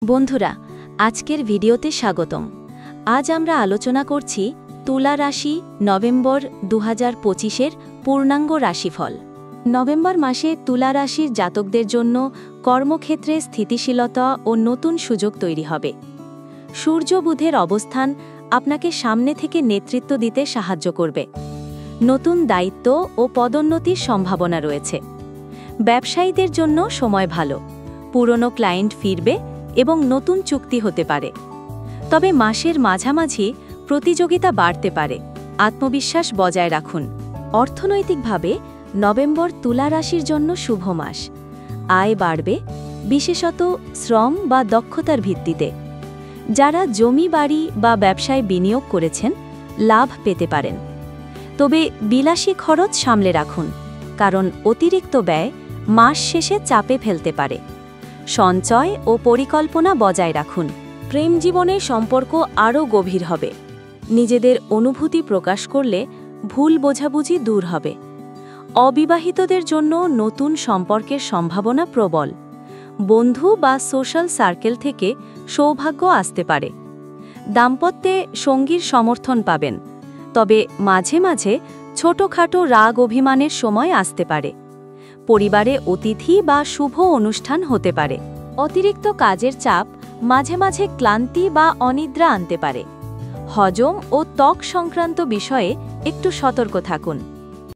বন্ধুরা, আজকের ভিডিওতে স্বাগতম। আজ আমরা আলোচনা করছি তুলা রাশি নভেম্বর 2025-এর পূর্ণাঙ্গ রাশিফল। নভেম্বর মাসে তুলা রাশির জাতকদের জন্য কর্মক্ষেত্রে স্থিতিশীলতা ও নতুন সুযোগ তৈরি হবে। সূর্য বুধের অবস্থান আপনাকে সামনে থেকে নেতৃত্ব দিতে সাহায্য করবে। নতুন দায়িত্ব ও পদোন্নতির সম্ভাবনা রয়েছে। ব্যবসায়ীদের জন্য সময় ভালো, পুরনো ক্লায়েন্ট ফিরবে এবং নতুন চুক্তি হতে পারে। তবে মাসের মাঝামাঝি প্রতিযোগিতা বাড়তে পারে, আত্মবিশ্বাস বজায় রাখুন। অর্থনৈতিকভাবে নভেম্বর তুলা রাশির জন্য শুভ মাস। আয় বাড়বে, বিশেষত শ্রম বা দক্ষতার ভিত্তিতে। যারা জমি বাড়ি বা ব্যবসায় বিনিয়োগ করেছেন, লাভ পেতে পারেন। তবে বিলাসী খরচ সামলে রাখুন, কারণ অতিরিক্ত ব্যয় মাস শেষে চাপে ফেলতে পারে। সঞ্চয় ও পরিকল্পনা বজায় রাখুন। প্রেম জীবনের সম্পর্ক আরও গভীর হবে। নিজেদের অনুভূতি প্রকাশ করলে ভুল বোঝাবুঝি দূর হবে। অবিবাহিতদের জন্য নতুন সম্পর্কের সম্ভাবনা প্রবল। বন্ধু বা সোশ্যাল সার্কেল থেকে সৌভাগ্য আসতে পারে। দাম্পত্যে সঙ্গীর সমর্থন পাবেন, তবে মাঝে মাঝে ছোটখাটো রাগ অভিমানের সময় আসতে পারে। পরিবারে অতিথি বা শুভ অনুষ্ঠান হতে পারে। অতিরিক্ত কাজের চাপ মাঝে মাঝে ক্লান্তি বা অনিদ্রা আনতে পারে। হজম ও ত্বক সংক্রান্ত বিষয়ে একটু সতর্ক থাকুন।